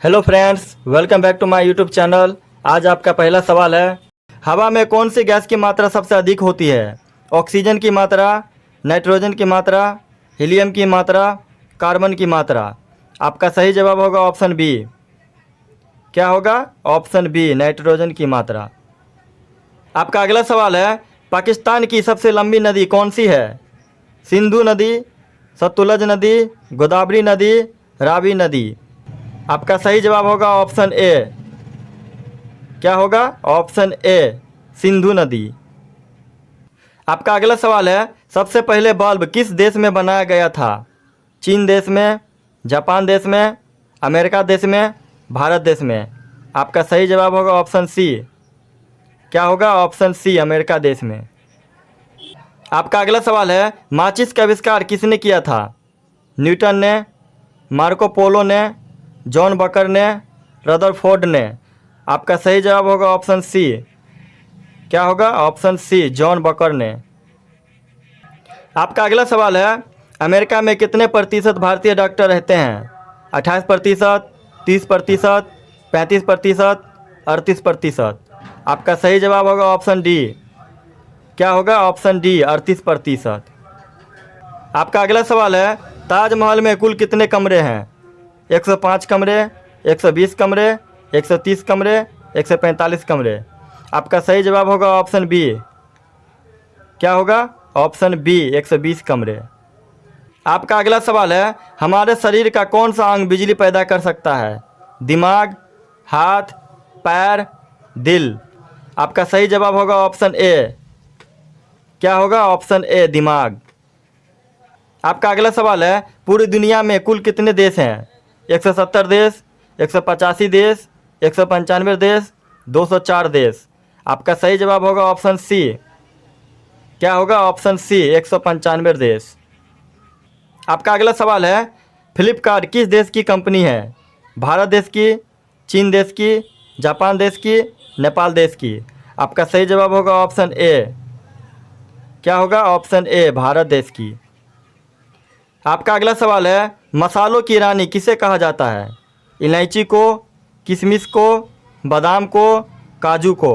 Hello friends, welcome back to my YouTube channel. आज आपका पहला सवाल है, हवा में कौन सी गैस की मात्रा सबसे अधिक होती है? ऑक्सीजन की मात्रा, नाइट्रोजन की मात्रा, हीलियम की मात्रा, कार्बन की मात्रा। आपका सही जवाब होगा ऑप्शन बी। क्या होगा? ऑप्शन बी, नाइट्रोजन की मात्रा। आपका अगला सवाल है, पाकिस्तान की सबसे लंबी नदी कौन सी है? सिंधु नदी, सतलुज नदी, गोदावरी नदी, रावी नदी। आपका सही जवाब होगा ऑप्शन ए। क्या होगा? ऑप्शन ए, सिंधु नदी। आपका अगला सवाल है, सबसे पहले बल्ब किस देश में बनाया गया था? चीन देश में, जापान देश में, अमेरिका देश में, भारत देश में। आपका सही जवाब होगा ऑप्शन सी। क्या होगा? ऑप्शन सी, अमेरिका देश में। आपका अगला सवाल है, माचिस का आविष्कार किसने किया था? न्यूटन ने, मार्को पोलो ने, जॉन बकर ने, रदरफोर्ड ने। आपका सही जवाब होगा ऑप्शन सी। क्या होगा? ऑप्शन सी, जॉन बकर ने। आपका अगला सवाल है, अमेरिका में कितने प्रतिशत भारतीय डॉक्टर रहते हैं? 28%, 30%, 35%, 38%। आपका सही जवाब होगा ऑप्शन डी। क्या होगा? Option D, 38%। आपका अगला सवाल है, ताजमहल में कुल कितने कमरे हैं? 105 कमरे, 120 कमरे, 130 कमरे, 145 कमरे। आपका सही जवाब होगा ऑप्शन बी। क्या होगा? ऑप्शन बी, 120 कमरे। आपका अगला सवाल है, हमारे शरीर का कौन सा अंग बिजली पैदा कर सकता है? दिमाग, हाथ, पैर, दिल। आपका सही जवाब होगा ऑप्शन ए। क्या होगा? ऑप्शन ए, दिमाग। आपका अगला सवाल है, पूरी दुनिया में कुल कितने देश हैं? 170 देश, 185 देश, 195 देश, 204 देश। आपका सही जवाब होगा ऑप्शन सी। क्या होगा? ऑप्शन सी, 195 देश। आपका अगला सवाल है, फ्लिपकार्ट किस देश की कंपनी है? भारत देश की, चीन देश की, जापान देश की, नेपाल देश की। आपका सही जवाब होगा ऑप्शन ए। क्या होगा? ऑप्शन ए, भारत देश की। आपका अगला सवाल है, मसालों की रानी किसे कहा जाता है? इलायची को, किशमिश को, बादाम को, काजू को।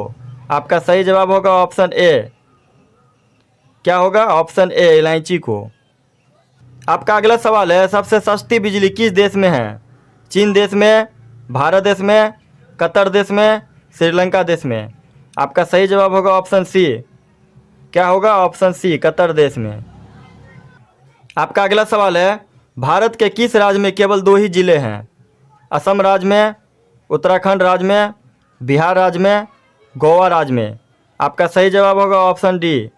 आपका सही जवाब होगा ऑप्शन ए। क्या होगा? ऑप्शन ए, इलायची को। आपका अगला सवाल है, सबसे सस्ती बिजली किस देश में है? चीन देश में, भारत देश में, कतर देश में, श्रीलंका देश में। आपका सही जवाब होगा ऑप्शन सी। क्या होगा? ऑप्शन सी, कतर देश में। आपका अगला सवाल है, भारत के किस राज्य में केवल 2 ही जिले हैं? असम राज्य में, उत्तराखंड राज्य में, बिहार राज्य में, गोवा राज्य में। आपका सही जवाब होगा ऑप्शन डी।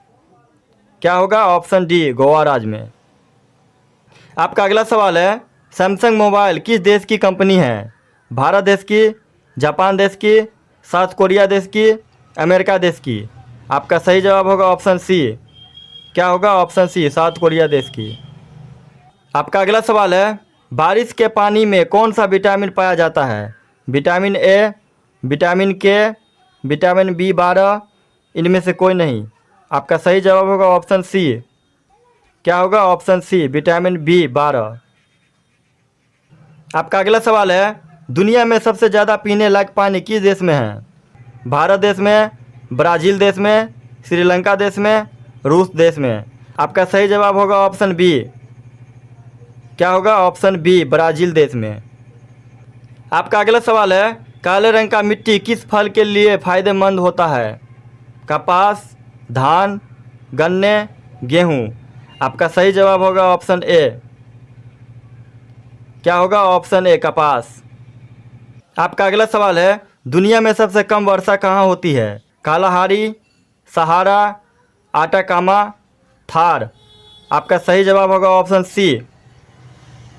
क्या होगा? ऑप्शन डी, गोवा राज्य में। आपका अगला सवाल है, सैमसंग मोबाइल किस देश की कंपनी है? भारत देश की, जापान देश की, साउथ कोरिया देश की, अमेरिका देश की। आपका सही जवाब होगा ऑप्शन सी। क्या होगा? ऑप्शन सी, साउथ कोरिया देश की। आपका अगला सवाल है, बारिश के पानी में कौन सा विटामिन पाया जाता है? विटामिन ए, विटामिन के, विटामिन B12, इनमें से कोई नहीं। आपका सही जवाब होगा ऑप्शन सी। क्या होगा? Option C, vitamin B12। आपका अगला सवाल है, दुनिया में सबसे ज़्यादा पीने लायक पानी किस देश में है? भारत देश में, ब्राज़ील देश में, श्रीलंका देश में, रूस देश में। आपका सही जवाब होगा ऑप्शन बी। क्या होगा? ऑप्शन बी, ब्राज़ील देश में। आपका अगला सवाल है, काले रंग का मिट्टी किस फल के लिए फ़ायदेमंद होता है? कपास, धान, गन्ने, गेहूँ। आपका सही जवाब होगा ऑप्शन ए। क्या होगा? ऑप्शन ए, कपास। आपका अगला सवाल है, दुनिया में सबसे कम वर्षा कहाँ होती है? Kalahari, Sahara, Atacama, Thar. आपका सही जवाब होगा ऑप्शन सी।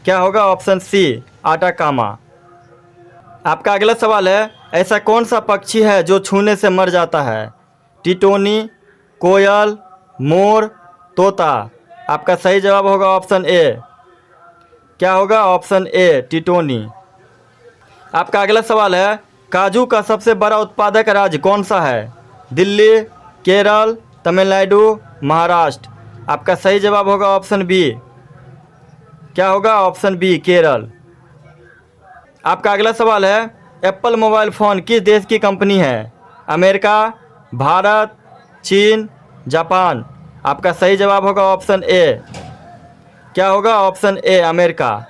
क्या होगा? Option C, Atacama. आपका अगला सवाल है, ऐसा कौन सा पक्षी है जो छूने से मर जाता है? टिटोनी, कोयल, मोर, तोता। आपका सही जवाब होगा ऑप्शन ए। क्या होगा? ऑप्शन ए, टिटोनी। आपका अगला सवाल है, काजू का सबसे बड़ा उत्पादक राज्य कौन सा है? दिल्ली, केरल, तमिलनाडु, महाराष्ट्र। आपका सही जवाब होगा ऑप्शन बी। क्या होगा? Option B, Kerala. आपका अगला सवाल है, एप्पल मोबाइल फ़ोन किस देश की कंपनी है? अमेरिका, भारत, चीन, जापान। आपका सही जवाब होगा ऑप्शन ए। क्या होगा? ऑप्शन ए, अमेरिका।